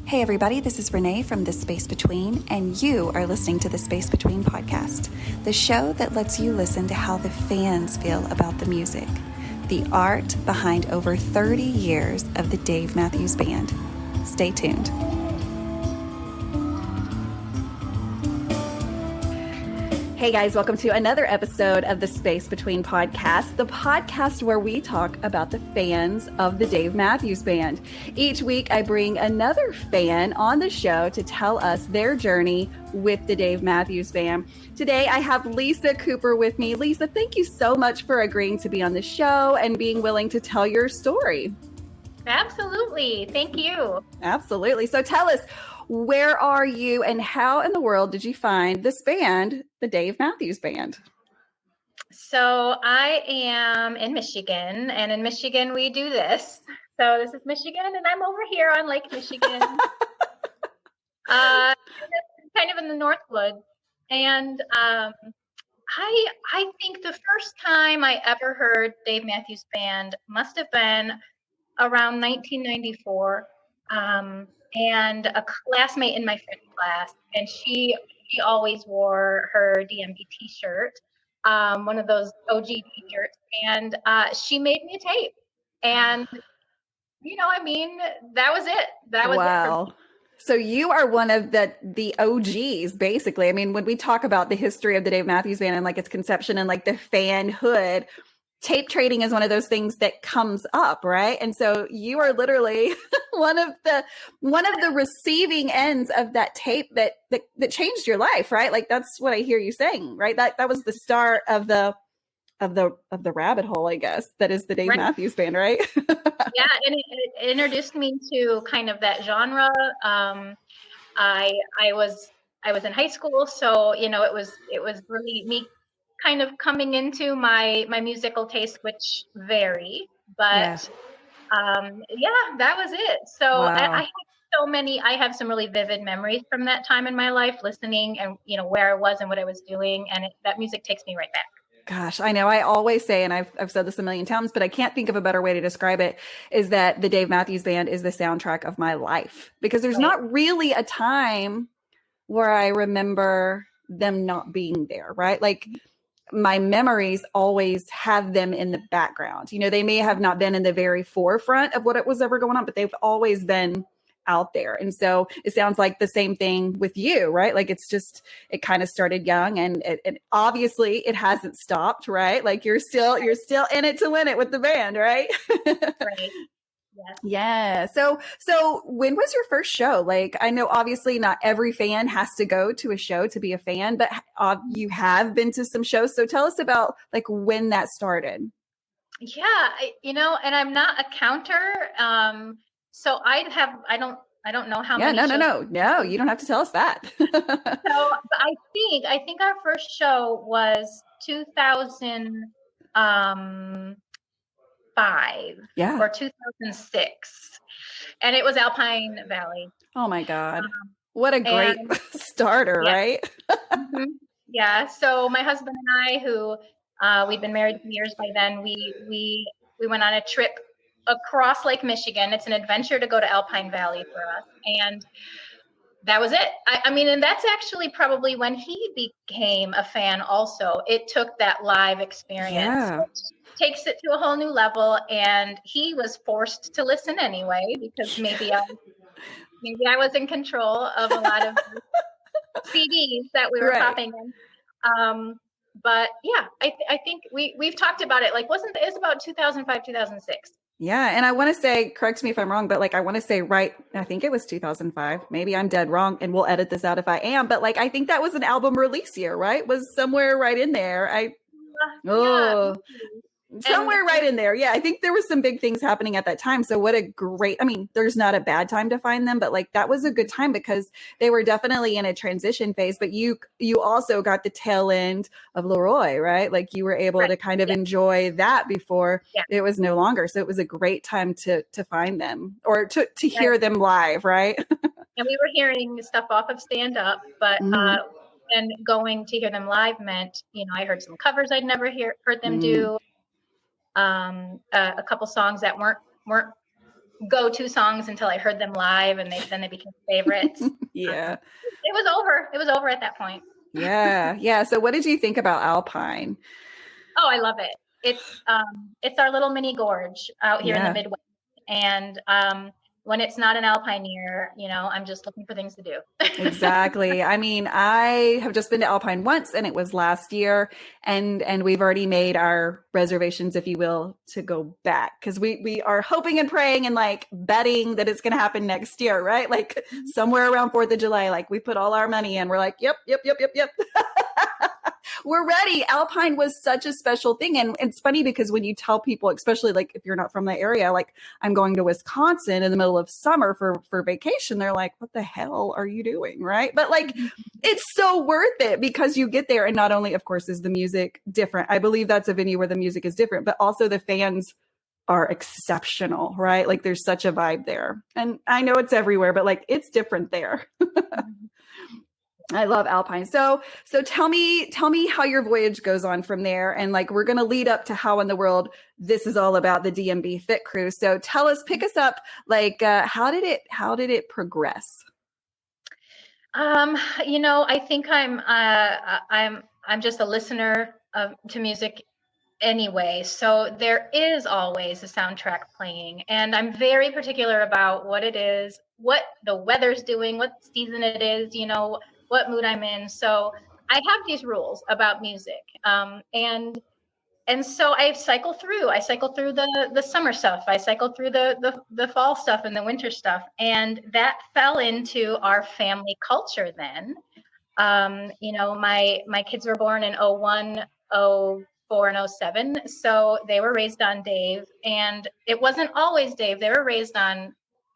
Hey everybody, this is Renae from The Space Between, and you are listening to The Space Between podcast, the show that lets you listen to how the fans feel about the music, the art behind over 30 years of the Dave Matthews Band. Stay tuned. Hey guys, welcome to another episode of the Space Between podcast, the podcast where we talk about the fans of the Dave Matthews Band. Each week, I bring another fan on the show to tell us their journey with the Dave Matthews Band. Today, I have Lisa Cooper with me. Lisa, thank you so much for agreeing to be on the show and being willing to tell your story. Absolutely. Thank you. Absolutely. So tell us, where are you and how in the world did you find this band, the Dave Matthews Band? So I am in Michigan, and in Michigan we do this. So this is Michigan, and I'm over here on Lake Michigan, kind of in the Northwoods. And I think the first time I ever heard Dave Matthews Band must have been around 1994. And a classmate in my French class, and she always wore her DMB t-shirt, one of those OG t-shirts, and she made me a tape. And, that was it. That was wow. So you are one of the OGs, basically. I mean, when we talk about the history of the Dave Matthews Band and like its conception and like the fanhood, tape trading is one of those things that comes up, right? And so you are literally one of the receiving ends of that tape that changed your life, right? Like that's what I hear you saying, right? That was the start of the rabbit hole, I guess, that is the Dave Matthews Band, right? Yeah, and it introduced me to kind of that genre. I was in high school, so it was really me kind of coming into my musical taste, which vary, but that was it. So wow. I have some really vivid memories from that time in my life, listening and where I was and what I was doing, and that music takes me right back. Gosh, I know. I always say, and I've said this a million times, but I can't think of a better way to describe it, is that the Dave Matthews Band is the soundtrack of my life, because there's not really a time where I remember them not being there, right? Like my memories always have them in the background. They may have not been in the very forefront of what it was ever going on, but they've always been out there. And so it sounds like the same thing with you, right? Like it kind of started young, and it obviously it hasn't stopped, right? Like you're still in it to win it with the band, right? Right. Yeah. So when was your first show? Like, I know obviously not every fan has to go to a show to be a fan, but you have been to some shows. So tell us about like when that started. Yeah. And I'm not a counter. So I don't know how many. No, you don't have to tell us that. So I think our first show was 2005 or 2006, and it was Alpine Valley. Oh my God, what a great starter, right? Mm-hmm. Yeah. So my husband and I, who we'd been married for years by then, we went on a trip across Lake Michigan. It's an adventure to go to Alpine Valley for us, and that was it. I mean, and that's actually probably when he became a fan also. It took that live experience, which takes it to a whole new level, and he was forced to listen anyway, because maybe I was in control of a lot of CDs that we were popping in. But yeah, I think we've talked about it. Like, it's about 2005, 2006. Yeah. And I want to say, correct me if I'm wrong, but like, I want to say I think it was 2005. Maybe I'm dead wrong, and we'll edit this out if I am, but like, I think that was an album release year, right? Was somewhere right in there. Somewhere right in there. Yeah. I think there was some big things happening at that time. So there's not a bad time to find them, but like that was a good time because they were definitely in a transition phase, but you also got the tail end of Leroy, right? Like you were able to kind of enjoy that before it was no longer. So it was a great time to find them or to hear them live. Right. And we were hearing stuff off of Stand Up, but, and going to hear them live meant, I heard some covers I'd never heard them do. A couple songs that weren't go-to songs until I heard them live, and then they became favorites. Yeah. It was over. It was over at that point. Yeah. So what did you think about Alpine? Oh, I love it. It's our little mini gorge out here in the Midwest. And when it's not an alpine year, I'm just looking for things to do. Exactly. I mean, I have just been to Alpine once, and it was last year, and we've already made our reservations, if you will, to go back, because we are hoping and praying and like betting that it's going to happen next year, right? Like somewhere around 4th of July, like we put all our money in. We're like, yep. We're ready. Alpine was such a special thing. And it's funny because when you tell people, especially like if you're not from the area, like I'm going to Wisconsin in the middle of summer for vacation, they're like, what the hell are you doing? Right. But like, it's so worth it because you get there. And not only, of course, is the music different. I believe that's a venue where the music is different, but also the fans are exceptional, right? Like there's such a vibe there. And I know it's everywhere, but like it's different there. I love Alpine. So tell me how your voyage goes on from there. And like, we're going to lead up to how in the world this is all about the DMB Fit Crew. So pick us up. Like, how did it progress? I think I'm just a listener to music anyway. So there is always a soundtrack playing, and I'm very particular about what it is, what the weather's doing, what season it is, what mood I'm in. So I have these rules about music. And so I cycle through the summer stuff. I cycle through the fall stuff and the winter stuff. And that fell into our family culture then. My kids were born in 01, 04, and 07. So they were raised on Dave, and it wasn't always Dave. They were raised on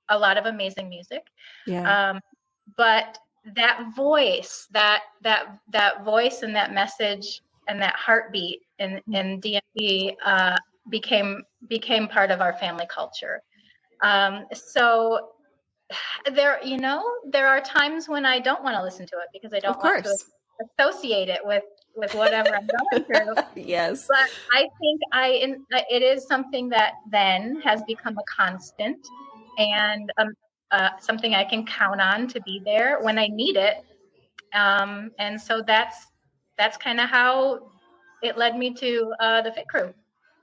a lot of amazing music. Yeah. But that voice, that voice and that message and that heartbeat in DMB became part of our family culture. So there are times when I don't want to listen to it because I don't want to associate it with whatever I'm going through. Yes. But I think it is something that then has become a constant, and something I can count on to be there when I need it. And so that's kind of how it led me to the Fit Crew.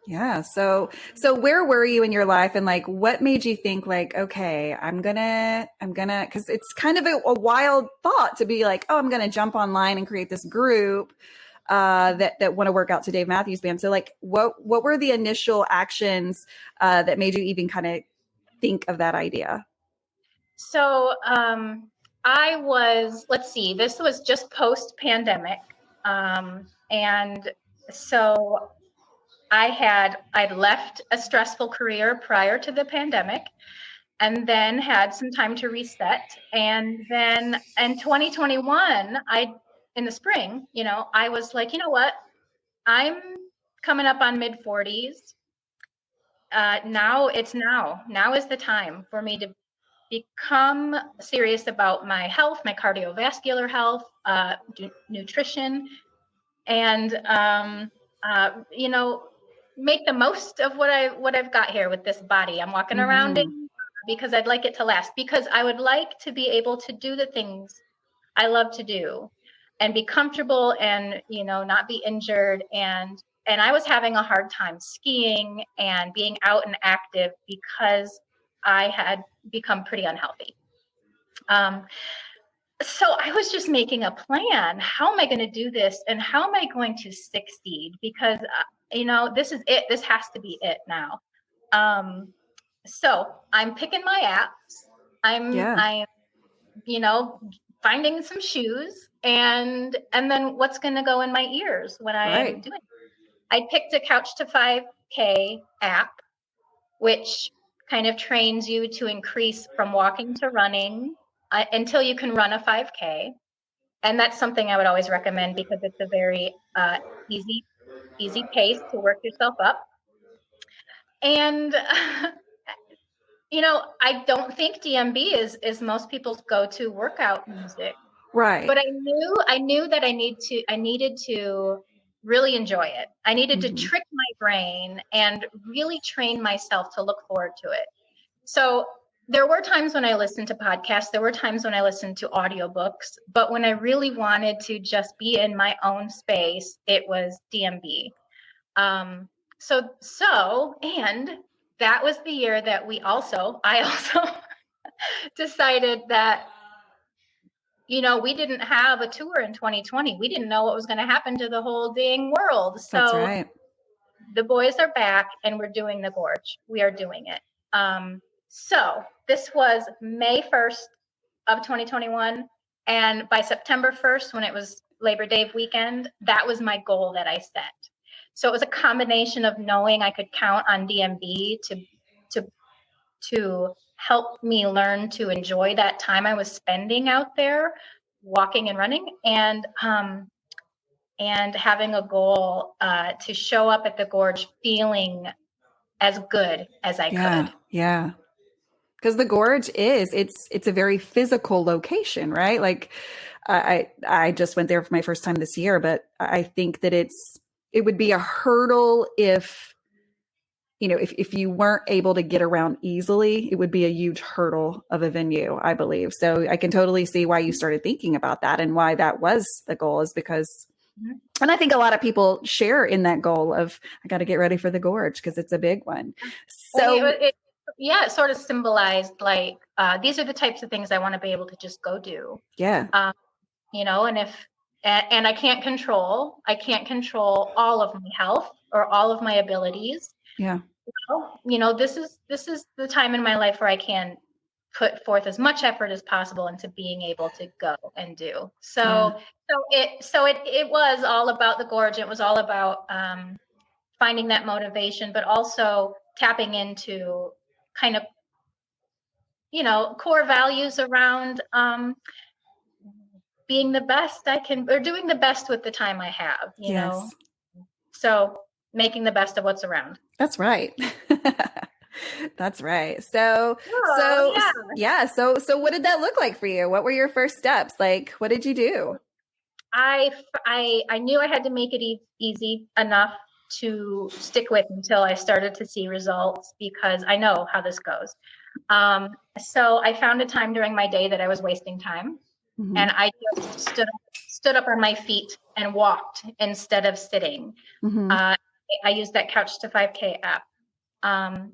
Yeah. So where were you in your life, and like, what made you think like, okay, I'm gonna, cause it's kind of a wild thought to be like, oh, I'm going to jump online and create this group, that want to work out to Dave Matthews Band. So like, what were the initial actions, that made you even kind of think of that idea? So, this was just post pandemic. And so I'd left a stressful career prior to the pandemic, and then had some time to reset. And then in 2021, in the spring, I was like, you know what? I'm coming up on mid 40s. Now is the time for me to become serious about my health, my cardiovascular health, nutrition, and make the most of what I've got here with this body I'm walking around in, because I'd like it to last, because I would like to be able to do the things I love to do and be comfortable and, not be injured. And I was having a hard time skiing and being out and active because I had become pretty unhealthy. So I was just making a plan. How am I going to do this? And how am I going to succeed? Because, this is it. This has to be it now. So I'm picking my apps. I'm finding some shoes, and then what's going to go in my ears when I'm doing it. I picked a Couch to 5K app, which kind of trains you to increase from walking to running until you can run a 5K. And that's something I would always recommend because it's a very easy pace to work yourself up. And, I don't think DMB is most people's go-to workout music. Right. But I knew that I needed to really enjoy it. I needed to trick my brain and really train myself to look forward to it. So there were times when I listened to podcasts, there were times when I listened to audiobooks, but when I really wanted to just be in my own space, it was DMB. And that was the year that I also decided that, we didn't have a tour in 2020. We didn't know what was going to happen to the whole dang world. So That's right. The boys are back and we're doing the gorge. We are doing it. So this was May 1st of 2021. And by September 1st, when it was Labor Day weekend, that was my goal that I set. So it was a combination of knowing I could count on DMB to help me learn to enjoy that time I was spending out there walking and running, and having a goal to show up at the gorge feeling as good as I could. Yeah. Because the gorge it's a very physical location, right? Like I just went there for my first time this year, but I think that it would be a hurdle if you weren't able to get around easily. It would be a huge hurdle of a venue, I believe. So I can totally see why you started thinking about that and why that was the goal, is because, and I think a lot of people share in that goal of, I got to get ready for the gorge because it's a big one. So it sort of symbolized like, these are the types of things I want to be able to just go do. Yeah. And I can't control all of my health or all of my abilities. Yeah. This is the time in my life where I can put forth as much effort as possible into being able to go and do. So it was all about the gorge. It was all about finding that motivation, but also tapping into kind of, core values around being the best I can, or doing the best with the time I have, you know? So making the best of what's around. That's right. That's right. So what did that look like for you? What were your first steps? Like, what did you do? I knew I had to make it easy enough to stick with until I started to see results, because I know how this goes. So I found a time during my day that I was wasting time. Mm-hmm. And I just stood up on my feet and walked instead of sitting. Mm-hmm. I used that Couch to 5K app. And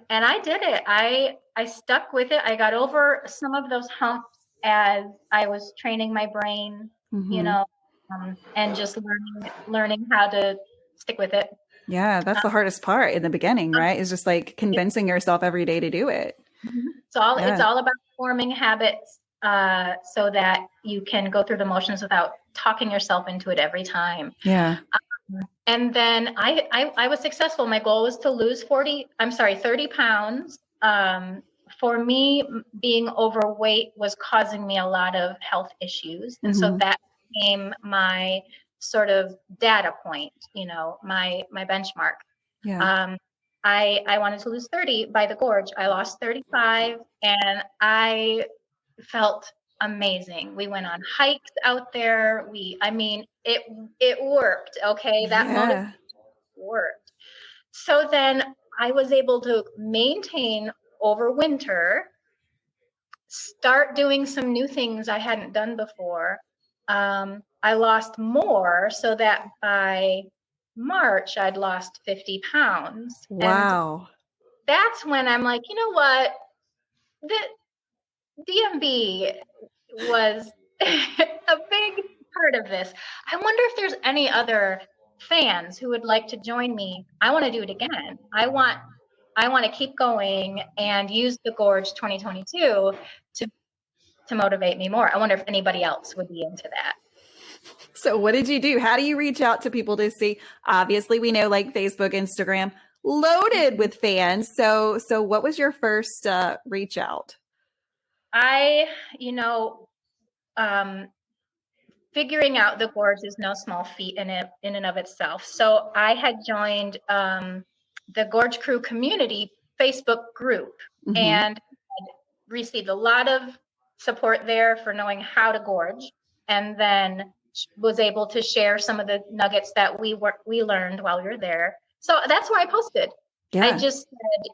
I did it. I stuck with it. I got over some of those humps as I was training my brain, mm-hmm. And just learning how to stick with it. Yeah, that's the hardest part in the beginning, right? Is just like convincing yourself every day to do it. Mm-hmm. It's all about forming habits so that you can go through the motions without talking yourself into it every time. Yeah. And then I was successful. My goal was to lose 30 pounds. For me, being overweight was causing me a lot of health issues. And mm-hmm. so that became my sort of data point, my benchmark. Yeah. I wanted to lose 30 by the gorge. I lost 35 and I felt amazing. We went on hikes out there. It worked. Okay. That motivation worked. So then I was able to maintain over winter, start doing some new things I hadn't done before. I lost more so that by March, I'd lost 50 pounds. Wow. And that's when I'm like, you know what? The DMB was a big part of this. I wonder if there's any other fans who would like to join me. I want to do it again. I want to keep going and use the Gorge 2022 to motivate me more. I wonder if anybody else would be into that. So what did you do? How do you reach out to people to see? Obviously, we know like Facebook, Instagram, loaded with fans. So what was your first reach out? Figuring out the gorge is no small feat in and of itself. So I had joined the Gorge Crew community Facebook group, mm-hmm. and received a lot of support there for knowing how to gorge, and then was able to share some of the nuggets that we learned while we were there. So that's where I posted. Yeah. I just said,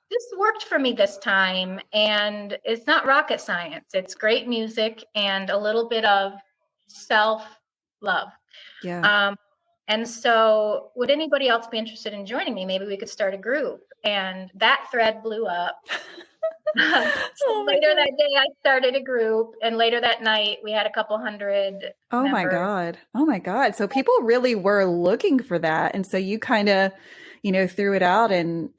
this worked for me this time. And it's not rocket science. It's great music and a little bit of self-love. Yeah. And so would anybody else be interested in joining me? Maybe we could start a group. And that thread blew up. So later that day, I started a group, and later that night, we had a couple hundred Oh my members. God. Oh my God. So people really were looking for that. And so you kind of, threw it out, and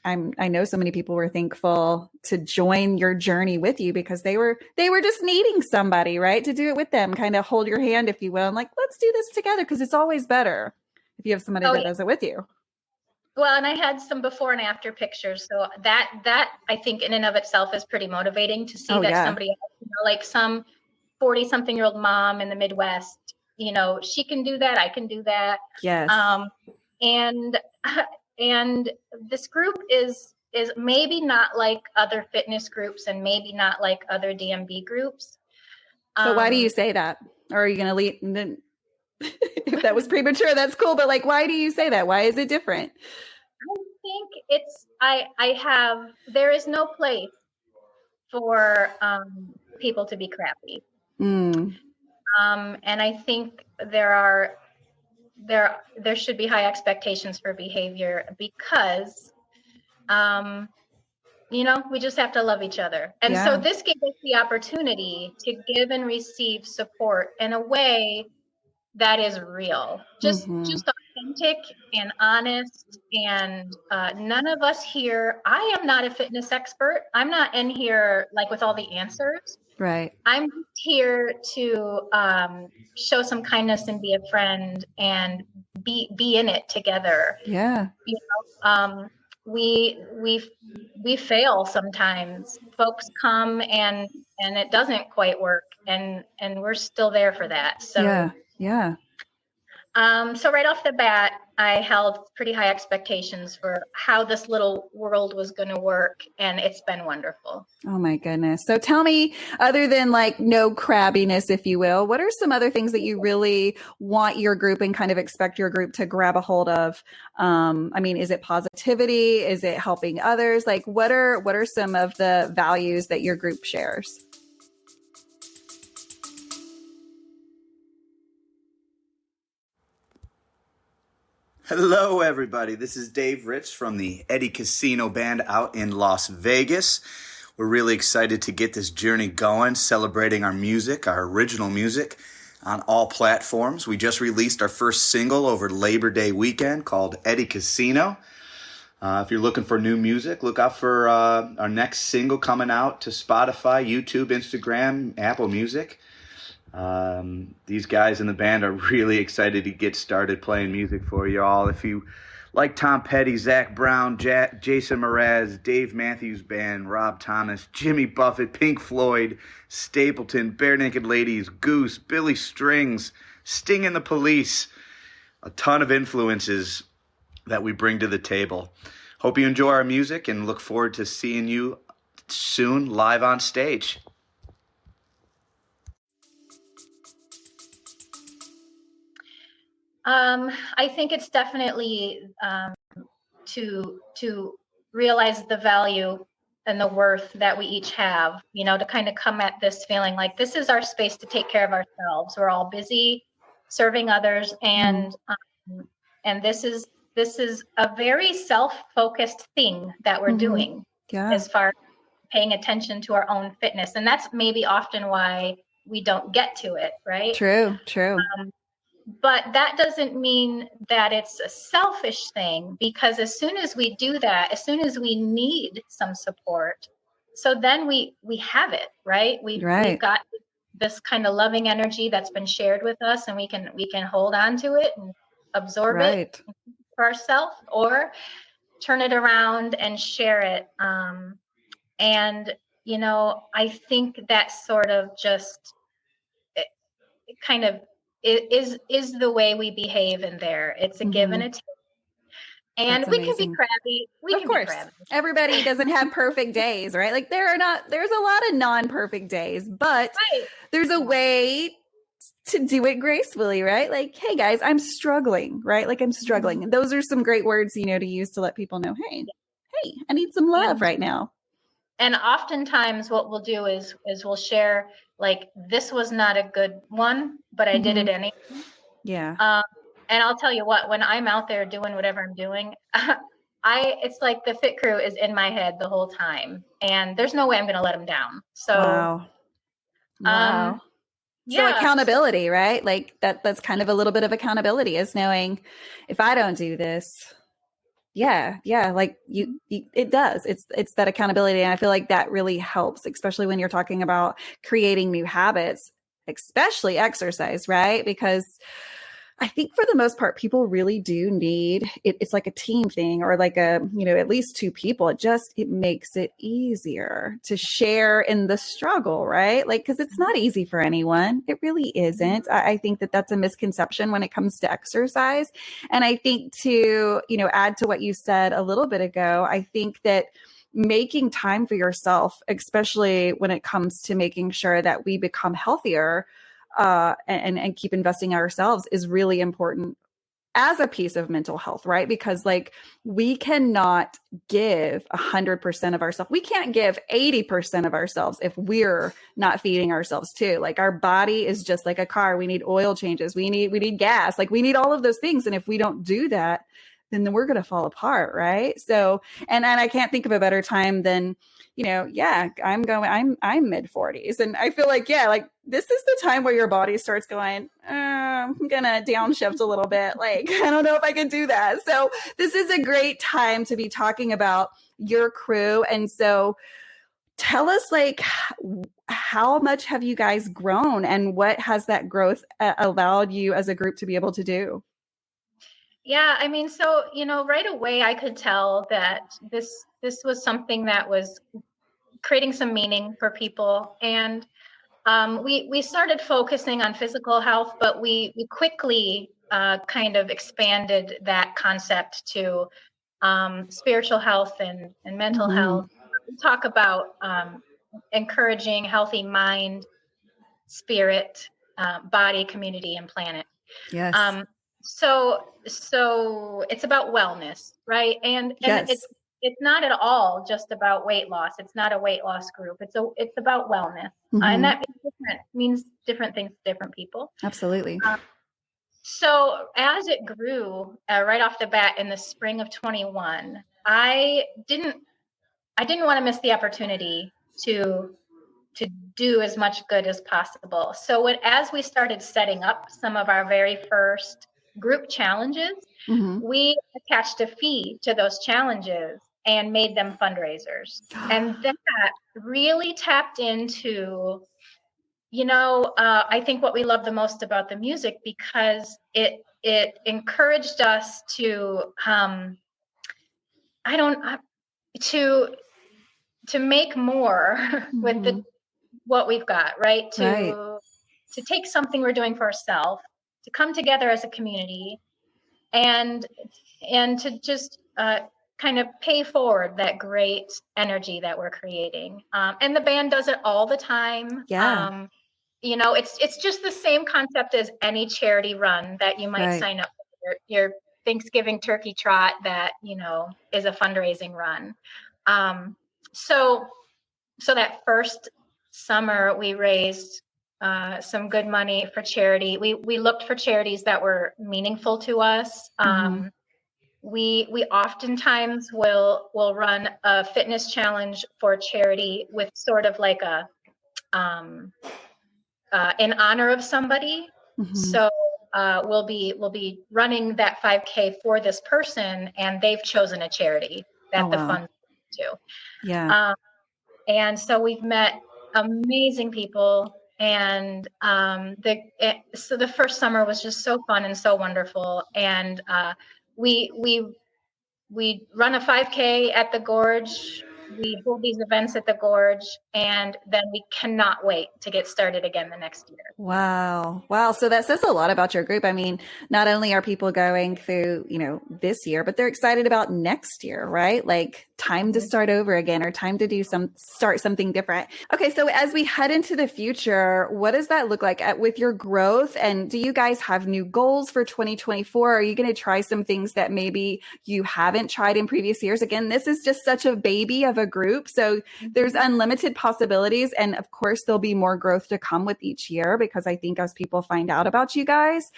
I know so many people were thankful to join your journey with you because they were just needing somebody, right, to do it with them, kind of hold your hand, if you will, and like, let's do this together, because it's always better if you have somebody that does it with you. Well, and I had some before and after pictures. So that I think in and of itself is pretty motivating to see that somebody else, like some 40-something-year-old mom in the Midwest, she can do that. I can do that. Yes. And this group is maybe not like other fitness groups and maybe not like other DMB groups. So why do you say that? Or are you going to leave? If that was premature, that's cool. But like, why do you say that? Why is it different? I think there is no place for people to be crappy. And I think there should be high expectations for behavior because, we just have to love each other. And so this gave us the opportunity to give and receive support in a way that is real, just authentic and honest. And none of us here, I am not a fitness expert. I'm not in here like with all the answers. Right. I'm here to show some kindness and be a friend and be in it together. Yeah. We fail sometimes. Folks come and it doesn't quite work, and we're still there for that. So yeah. So right off the bat, I held pretty high expectations for how this little world was going to work, and it's been wonderful. Oh my goodness. So tell me, other than like no crabbiness, if you will, what are some other things that you really want your group and kind of expect your group to grab a hold of? Is it positivity? Is it helping others? Like what are some of the values that your group shares? Hello, everybody. This is Dave Rich from the Eddie Casino Band out in Las Vegas. We're really excited to get this journey going, celebrating our music, our original music, on all platforms. We just released our first single over Labor Day weekend called Eddie Casino. If you're looking for new music, look out for our next single coming out to Spotify, YouTube, Instagram, Apple Music. These guys in the band are really excited to get started playing music for you all. If you like Tom Petty, Zach Brown, Jason Mraz, Dave Matthews Band, Rob Thomas, Jimmy Buffett, Pink Floyd, Stapleton, Bare Naked Ladies, Goose, Billy Strings, Sting and the Police, a ton of influences that we bring to the table. Hope you enjoy our music and look forward to seeing you soon live on stage. I think it's definitely to realize the value and the worth that we each have, to kind of come at this feeling like this is our space to take care of ourselves. We're all busy serving others, and this is a very self-focused thing that we're doing as far as paying attention to our own fitness. And that's maybe often why we don't get to it, right? True. But that doesn't mean that it's a selfish thing, because as soon as we do that, as soon as we need some support, so then we have it, right? We've got this kind of loving energy that's been shared with us, and we can hold on to it and absorb it for ourselves, or turn it around and share it. I think that sort of just it kind of is the way we behave in there. It's a give and a take. And we can be crabby. Of course. Everybody doesn't have perfect days, right? Like there's a lot of non-perfect days, but there's a way to do it gracefully, right? Like, hey guys, I'm struggling, right? Like I'm struggling. And those are some great words, to use to let people know, hey hey, I need some love right now. And oftentimes what we'll do is we'll share, like, this was not a good one, but I did it anyway. Yeah. And I'll tell you what, when I'm out there doing whatever I'm doing, it's like the Fit Crew is in my head the whole time, and there's no way I'm going to let them down. So, wow. Yeah. So accountability, right? Like that's kind of a little bit of accountability, is knowing if I don't do this, like you it does. It's that accountability. And I feel like that really helps, especially when you're talking about creating new habits, especially exercise, right? Because I think for the most part, people really do need it. It's like a team thing, or like at least two people. It makes it easier to share in the struggle, right? Like, because it's not easy for anyone. It really isn't. I think that that's a misconception when it comes to exercise. And I think to, add to what you said a little bit ago, I think that making time for yourself, especially when it comes to making sure that we become healthier, and keep investing in ourselves, is really important as a piece of mental health, right? Because like we cannot give 100% of ourselves. We can't give 80% of ourselves if we're not feeding ourselves too. Like our body is just like a car. We need oil changes. We need gas. Like we need all of those things. And if we don't do that, then we're going to fall apart. Right. So, and I can't think of a better time than, I'm mid 40s, and I feel like, like this is the time where your body starts going, I'm going to downshift a little bit. Like, I don't know if I can do that. So this is a great time to be talking about your crew. And so tell us, like, how much have you guys grown, and what has that growth allowed you as a group to be able to do? Yeah, I mean, so, right away I could tell that this was something that was creating some meaning for people. And we started focusing on physical health, but we quickly kind of expanded that concept to spiritual health and mental health. We talk about encouraging healthy mind, spirit, body, community, and planet. Yes. So it's about wellness, right? And yes. It's not at all just about weight loss. It's not a weight loss group. It's about wellness, and that means different things to different people. Absolutely. So as it grew, right off the bat in the spring of 21, I didn't want to miss the opportunity to do as much good as possible. So as we started setting up some of our very first group challenges, we attached a fee to those challenges and made them fundraisers. And that really tapped into, I think what we love the most about the music, because it encouraged us to to make more with what we've got, right? To take something we're doing for ourselves, to come together as a community, and to just kind of pay forward that great energy that we're creating. And the band does it all the time. Yeah. It's just the same concept as any charity run that you might sign up for, your Thanksgiving turkey trot that, is a fundraising run. So that first summer we raised some good money for charity. We looked for charities that were meaningful to us. We oftentimes will run a fitness challenge for charity with sort of like a in honor of somebody. So we'll be running that 5K for this person, and they've chosen a charity that the funds to. Yeah. And so we've met amazing people, and so the first summer was just so fun and so wonderful. And we run a 5K at the Gorge we hold these events at the Gorge, and then we cannot wait to get started again the next year. Wow. Wow. So that says a lot about your group. I mean, not only are people going through, this year, but they're excited about next year, right? Like time to start over again, or time to start something different. Okay. So as we head into the future, what does that look like with your growth? And do you guys have new goals for 2024? Are you going to try some things that maybe you haven't tried in previous years? Again, this is just such a baby of a group. So there's unlimited possibilities. And of course, there'll be more growth to come with each year, because I think as people find out about you guys,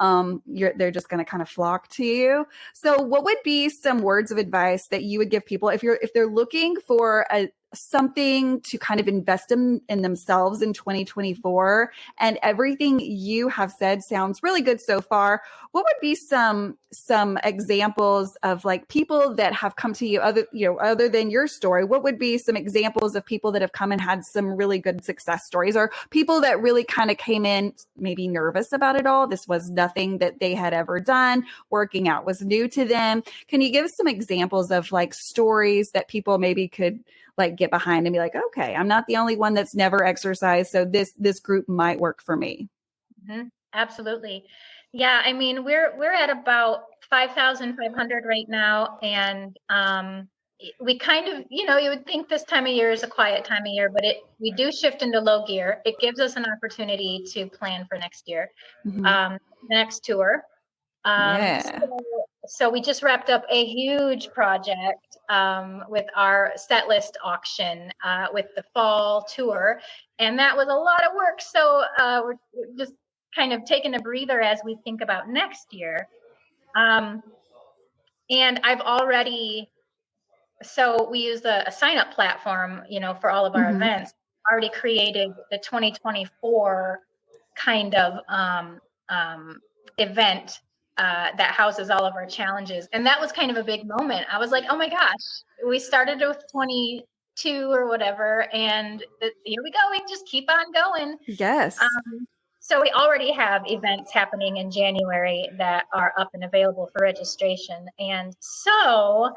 they're just going to kind of flock to you. So what would be some words of advice that you would give people if they're looking for something to kind of invest in themselves in 2024, and everything you have said sounds really good so far? What would be some examples of like people that have come to you other than your story? What would be some examples of people that have come and had some really good success stories, or people that really kind of came in maybe nervous about it all? This was nothing that they had ever done. Working out was new to them. Can you give us some examples of like stories that people maybe could like get behind and be like, okay, I'm not the only one that's never exercised, so this group might work for me? Mm-hmm. Absolutely. Yeah. I mean, we're at about 5,500 right now. And we kind of, you would think this time of year is a quiet time of year, but we do shift into low gear. It gives us an opportunity to plan for next year, the next tour. So we just wrapped up a huge project with our set list auction with the fall tour, and that was a lot of work. So we're just kind of taking a breather as we think about next year. And I've already, so we use a sign-up platform, for all of our events. Already created the 2024 kind of event that houses all of our challenges. And that was kind of a big moment. I was like, oh my gosh, we started with 22 or whatever, and here we go. We just keep on going. Yes. So we already have events happening in January that are up and available for registration. And so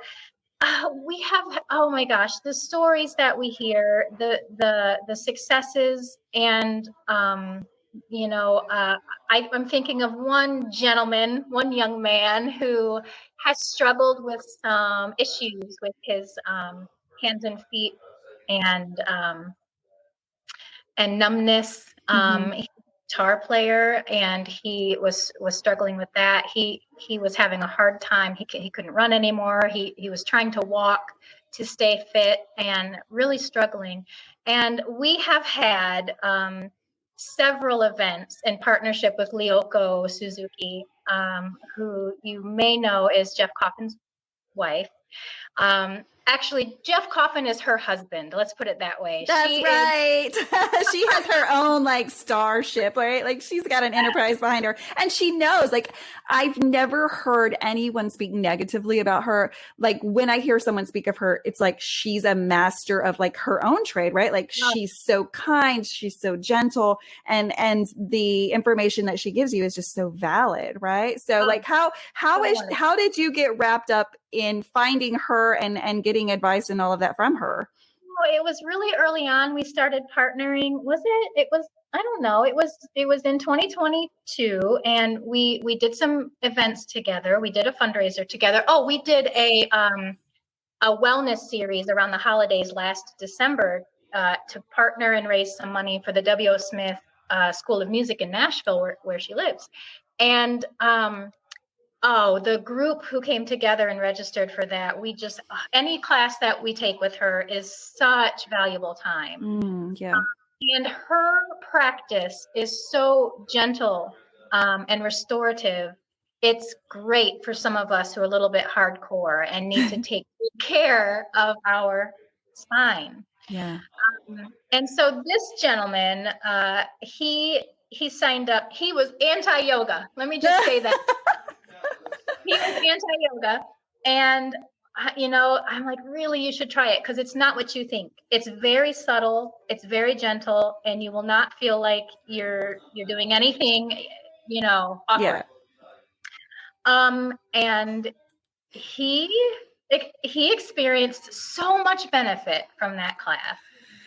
we have, oh my gosh, the stories that we hear, the successes, and I'm thinking of one young man who has struggled with some issues with his hands and feet and numbness. He's a guitar player, and he was struggling with that. He was having a hard time. He couldn't run anymore. He was trying to walk to stay fit and really struggling. And we have had several events in partnership with Lyoko Suzuki, who you may know is Jeff Coffin's wife. Actually, Jeff Coffin is her husband. Let's put it that way. That's right. She has her own like starship, right? Like she's got an enterprise behind her, and she knows. Like I've never heard anyone speak negatively about her. Like when I hear someone speak of her, it's like she's a master of like her own trade, right? Like she's so kind, she's so gentle, and the information that she gives you is just so valid, right? So like how did you get wrapped up in finding her and getting advice and all of that from her? It was really early on. We started partnering. It was I don't know. It was in 2022, and we did some events together. We did a fundraiser together. Oh, we did a wellness series around the holidays last December to partner and raise some money for the W.O. Smith School of Music in Nashville, where she lives. And the group who came together and registered for that, any class that we take with her is such valuable time. And her practice is so gentle and restorative. It's great for some of us who are a little bit hardcore and need to take good care of our spine. Yeah. And so this gentleman, he signed up. He was anti-yoga. Let me just say that. He was anti-yoga, and I'm like, really, you should try it, because it's not what you think. It's very subtle, it's very gentle, and you will not feel like you're doing anything, awkward. Yeah. And he he experienced so much benefit from that class.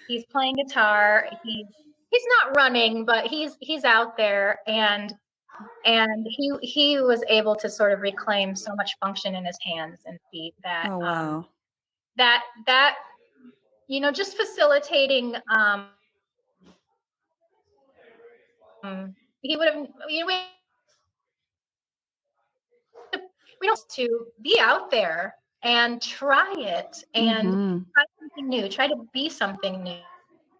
He's playing guitar. He's not running, but he's out there, and he was able to sort of reclaim so much function in his hands and feet that Oh, wow. that just facilitating he would have we don't to be out there and try it and try something new, try to be something new.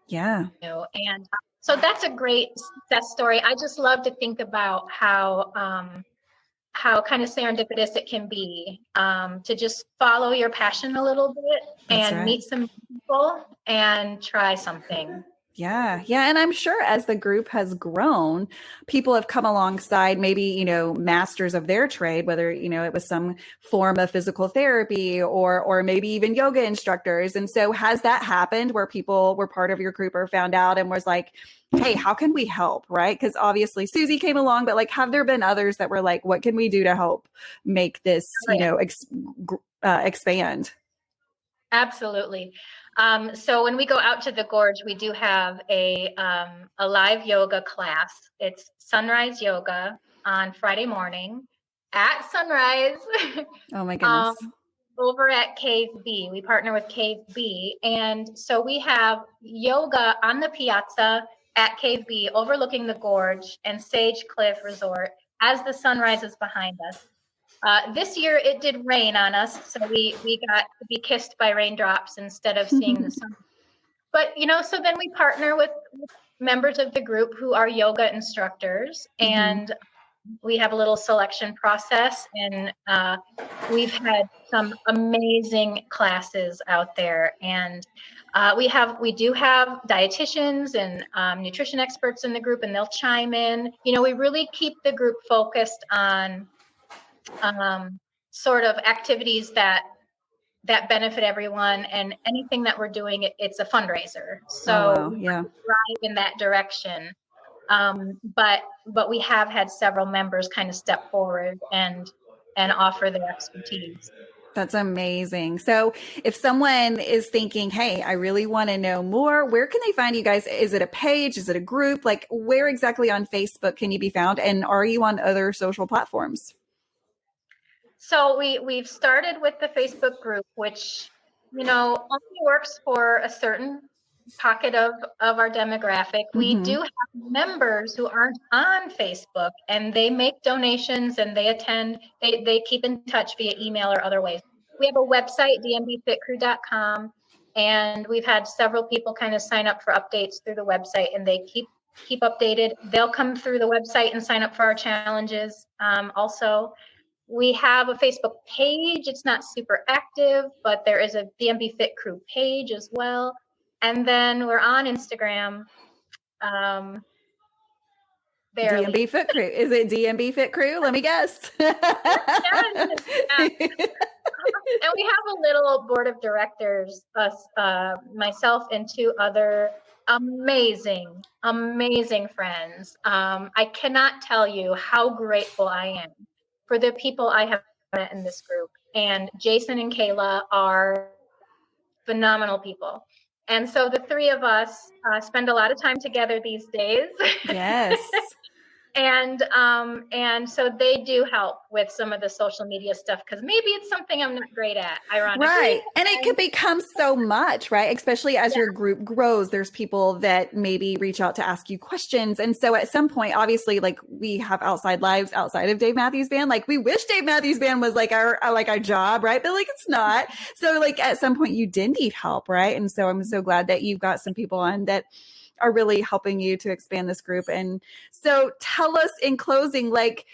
Yeah. And so that's a great success story. I just love to think about how kind of serendipitous it can be to just follow your passion a little bit and meet some people and try something. Yeah. Yeah. And I'm sure as the group has grown, people have come alongside maybe, masters of their trade, whether, it was some form of physical therapy or maybe even yoga instructors. And so has that happened where people were part of your group or found out and was like, hey, how can we help? Right. Because obviously Susie came along, but like, have there been others that were like, what can we do to help make this, expand? Absolutely. So when we go out to the gorge, we do have a live yoga class. It's sunrise yoga on Friday morning at sunrise. Oh my goodness. Over at Cave B. We partner with Cave B. And so we have yoga on the piazza at Cave B overlooking the gorge and Sage Cliff Resort as the sun rises behind us. This year it did rain on us, so we got to be kissed by raindrops instead of seeing the sun. But so then we partner with members of the group who are yoga instructors, and we have a little selection process, and we've had some amazing classes out there. And we do have dietitians and nutrition experts in the group, and they'll chime in. We really keep the group focused on sort of activities that benefit everyone, and anything that we're doing, it's a fundraiser. So drive in that direction. But we have had several members kind of step forward and offer their expertise. That's amazing. So if someone is thinking, hey, I really want to know more, where can they find you guys? Is it a page? Is it a group? Like, where exactly on Facebook can you be found? And are you on other social platforms? So we've started with the Facebook group, which, only works for a certain pocket of our demographic. We do have members who aren't on Facebook, and they make donations and they attend, they keep in touch via email or other ways. We have a website, dmbfitcrew.com, and we've had several people kind of sign up for updates through the website, and they keep updated. They'll come through the website and sign up for our challenges. Also, we have a Facebook page. It's not super active, but there is a DMB Fit Crew page as well. And then we're on Instagram. DMB Fit Crew. Is it DMB Fit Crew? Let me guess. Yeah. And we have a little board of directors, myself and two other amazing friends. I cannot tell you how grateful I am for the people I have met in this group. And Jason and Kayla are phenomenal people. And so the three of us spend a lot of time together these days. Yes. And so they do help with some of the social media stuff, because maybe it's something I'm not great at, ironically. Right. And it could become so much, right? Especially as your group grows, there's people that maybe reach out to ask you questions. And so at some point, obviously, like, we have outside lives outside of Dave Matthews Band. Like, we wish Dave Matthews Band was like our job, right? But like, it's not. So like, at some point you did need help, right? And so I'm so glad that you've got some people on that are really helping you to expand this group. And so tell us in closing, like,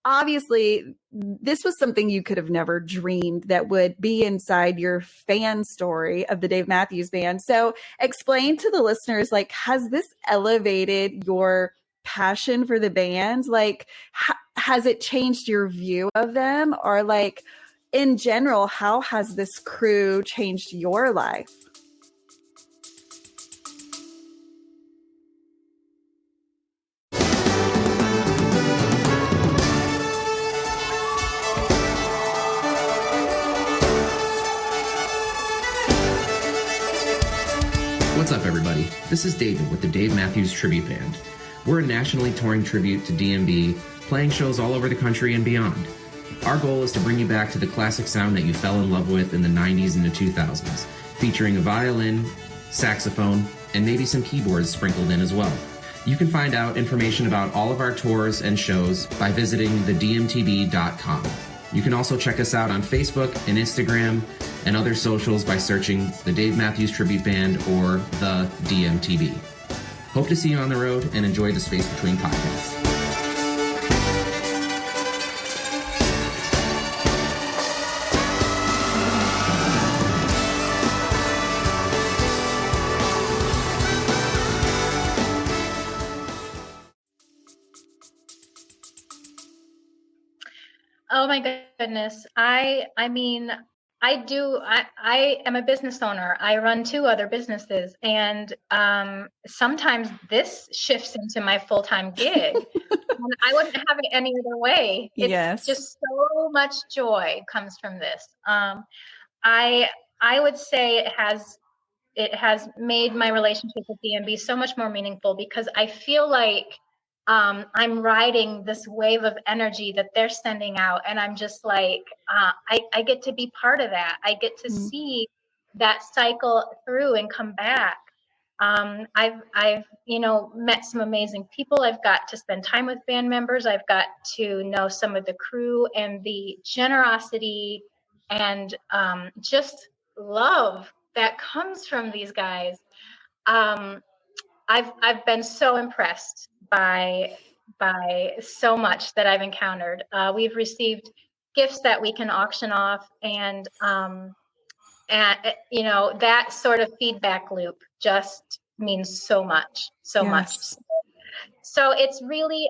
obviously this was something you could have never dreamed that would be inside your fan story of the Dave Matthews Band. So explain to the listeners, like, has this elevated your passion for the band? Like, has it changed your view of them? Or like, in general, how has this crew changed your life? What's up, everybody? This is David with the Dave Matthews Tribute Band. We're a nationally touring tribute to DMB, playing shows all over the country and beyond. Our goal is to bring you back to the classic sound that you fell in love with in the 90s and the 2000s, featuring a violin, saxophone, and maybe some keyboards sprinkled in as well. You can find out information about all of our tours and shows by visiting thedmtb.com. You can also check us out on Facebook and Instagram and other socials by searching the Dave Matthews Tribute Band or the DMTB. Hope to see you on the road and enjoy the Space Between podcast. Oh my goodness. I am a business owner. I run 2 other businesses, and sometimes this shifts into my full-time gig. And I wouldn't have it any other way. It's just so much joy comes from this. I would say it has made my relationship with DMB so much more meaningful, because I feel like I'm riding this wave of energy that they're sending out. And I'm just like, I get to be part of that. I get to see that cycle through and come back. I've met some amazing people. I've got to spend time with band members. I've got to know some of the crew, and the generosity and just love that comes from these guys. I've been so impressed by so much that I've encountered. We've received gifts that we can auction off, and that sort of feedback loop just means so much. So it's really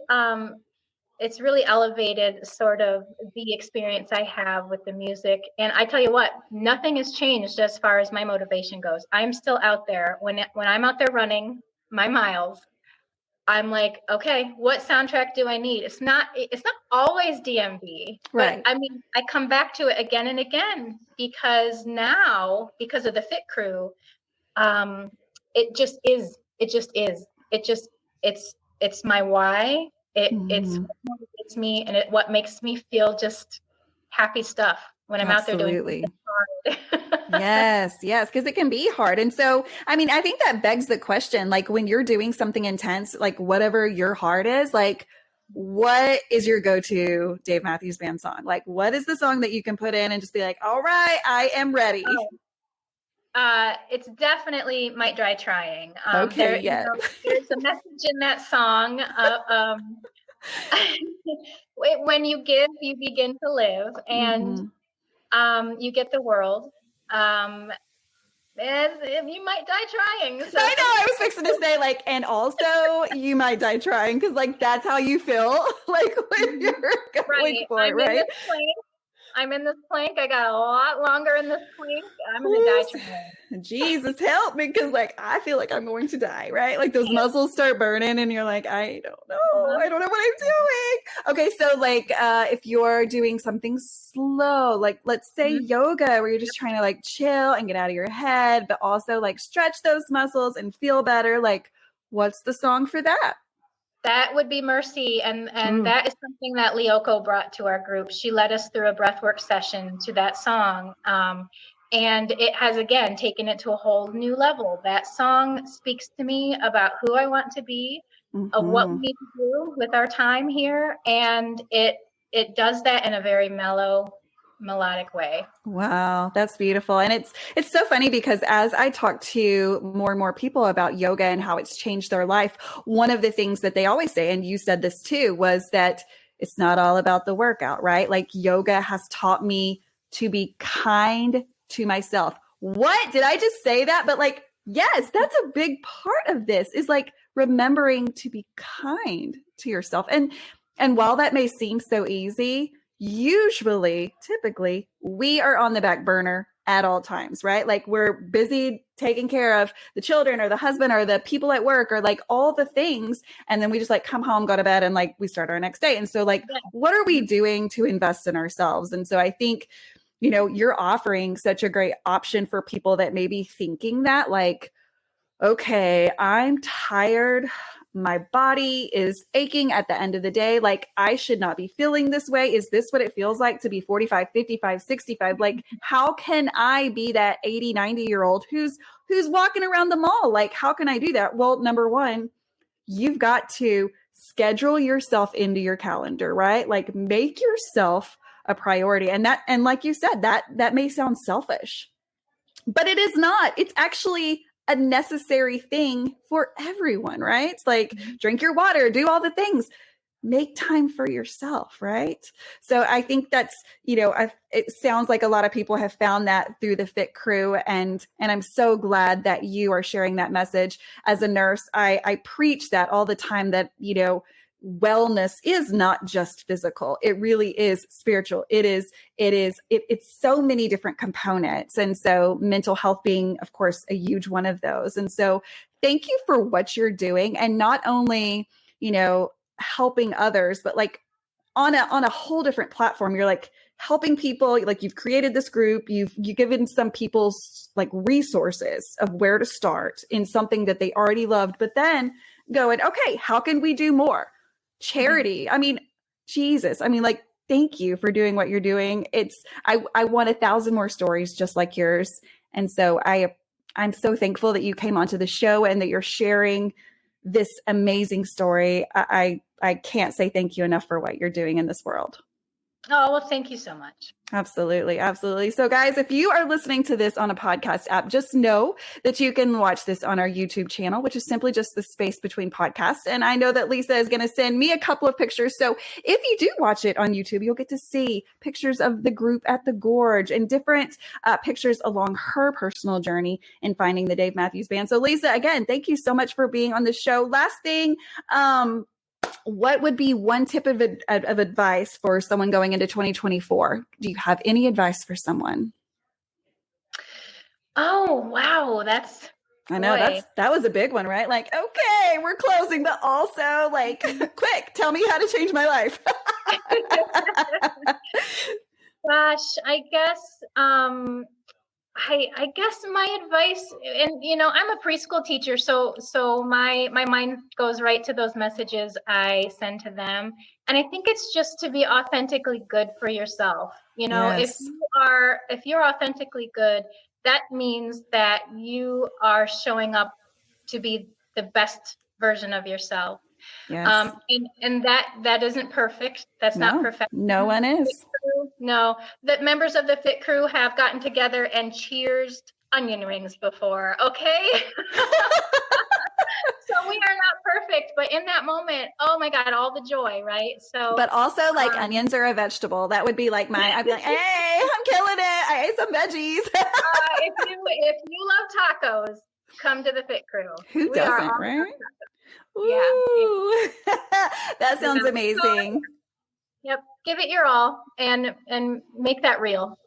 elevated sort of the experience I have with the music. And I tell you what, nothing has changed as far as my motivation goes. I'm still out there. When I'm out there running my miles, I'm like, okay, what soundtrack do I need? It's not always DMB, right? But I mean, I come back to it again and again, because now, because of the Fit Crew, it just is. It's my why. It's what motivates me, and what makes me feel just happy stuff when I'm out there doing it hard. Yes, because it can be hard. And so, I mean, I think that begs the question, like, when you're doing something intense, like whatever your heart is, like, what is your go-to Dave Matthews Band song? Like, what is the song that you can put in and just be like, all right, I am ready? It's definitely Might Dry Trying. Okay, there's a message in that song. When you give, you begin to live, and you get the world. And you might die trying. So. I know. I was fixing to say, like, and also you might die trying, because like that's how you feel, like when you're going for it, right? I'm in this plank. I got a lot longer in this plank. I'm going to die trying. Jesus, help me, because like I feel like I'm going to die, right? Like those muscles start burning, and you're like, I don't know what I'm doing. Okay, so like if you're doing something slow, like let's say yoga, where you're just trying to like chill and get out of your head, but also like stretch those muscles and feel better, like what's the song for that? That would be Mercy. And that is something that Lyoko brought to our group. She led us through a breathwork session to that song. And it has, again, taken it to a whole new level. That song speaks to me about who I want to be, of what we need to do with our time here. And it does that in a very melodic way. Wow, that's beautiful. And it's so funny, because as I talk to more and more people about yoga and how it's changed their life, one of the things that they always say, and you said this too, was that it's not all about the workout, right? Like yoga has taught me to be kind to myself. What? Did I just say that? But like, yes, that's a big part of this, is like remembering to be kind to yourself. And while that may seem so easy, typically, we are on the back burner at all times, right? Like we're busy taking care of the children or the husband or the people at work or like all the things. And then we just like come home, go to bed, and like we start our next day. And so like, what are we doing to invest in ourselves? And so I think, you're offering such a great option for people that may be thinking that like, okay, I'm tired. My body is aching at the end of the day. Like, I should not be feeling this way. Is this what it feels like to be 45, 55, 65? Like, how can I be that 80, 90-year-old who's walking around the mall? Like, how can I do that? Well, number one, you've got to schedule yourself into your calendar, right? Like, make yourself a priority. And like you said, that may sound selfish, but it is not. It's actually a necessary thing for everyone, right? It's like, drink your water, do all the things, make time for yourself, right? So I think that's, it sounds like a lot of people have found that through the Fit Crew. And I'm so glad that you are sharing that message. As a nurse, I preach that all the time, that, wellness is not just physical. It really is spiritual. It's so many different components. And so mental health being, of course, a huge one of those. And so thank you for what you're doing. And not only, helping others, but like on a whole different platform, you're like helping people. Like, you've created this group, you've given some people's like resources of where to start in something that they already loved, but then going, okay, how can we do more? Charity. I mean, Jesus. I mean, like, thank you for doing what you're doing. I want 1,000 more stories just like yours. And so I'm so thankful that you came onto the show and that you're sharing this amazing story. I can't say thank you enough for what you're doing in this world. Oh, well, thank you so much. Absolutely. Absolutely. So guys, if you are listening to this on a podcast app, just know that you can watch this on our YouTube channel, which is simply just the space between podcasts. And I know that Lisa is going to send me a couple of pictures. So if you do watch it on YouTube, you'll get to see pictures of the group at the Gorge and different pictures along her personal journey in finding the Dave Matthews Band. So Lisa, again, thank you so much for being on the show. Last thing, what would be one tip of advice for someone going into 2024? Do you have any advice for someone? Oh, wow. I know that was a big one, right? Like, okay, we're closing, but also like, quick, tell me how to change my life. Gosh, I guess, I guess my advice, and I'm a preschool teacher, so my mind goes right to those messages I send to them, and I think it's just to be authentically good for yourself. Yes. If you're authentically good, that means that you are showing up to be the best version of yourself. Yes. And that isn't perfect. That's not perfect. No one is. No, the members of the Fit Crew have gotten together and cheersed onion rings before. Okay. So we are not perfect, but in that moment, oh my God, all the joy, right? So, but also like onions are a vegetable. That would be like I'd be like, hey, I'm killing it. I ate some veggies. if you love tacos, come to the Fit Crew. Who doesn't, right? Yeah. That sounds amazing. Yep. Give it your all and make that real.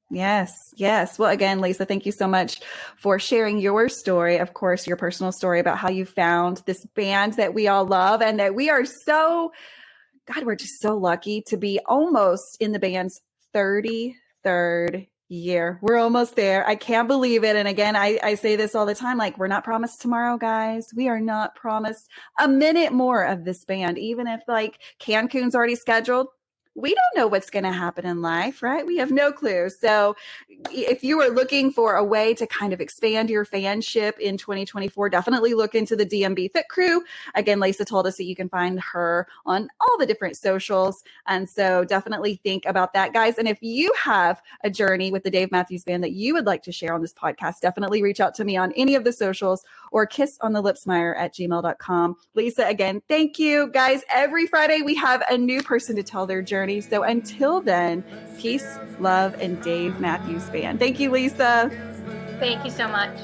Yes. Yes. Well, again, Lisa, thank you so much for sharing your story. Of course, your personal story about how you found this band that we all love, and that we are we're just so lucky to be almost in the band's 33rd year. We're almost there. I can't believe it. And again, I say this all the time, like, we're not promised tomorrow, guys. We are not promised a minute more of this band. Even if like Cancun's already scheduled, we don't know what's going to happen in life, right? We have no clue. So if you are looking for a way to kind of expand your fanship in 2024, definitely look into the DMB Fit Crew. Again, Lisa told us that you can find her on all the different socials. And so definitely think about that, guys. And if you have a journey with the Dave Matthews Band that you would like to share on this podcast, definitely reach out to me on any of the socials or kissonthelips.meyer@gmail.com. Lisa, again, thank you, guys. Every Friday we have a new person to tell their journey. So until then, peace, love, and Dave Matthews Band. Thank you, Lisa. Thank you so much.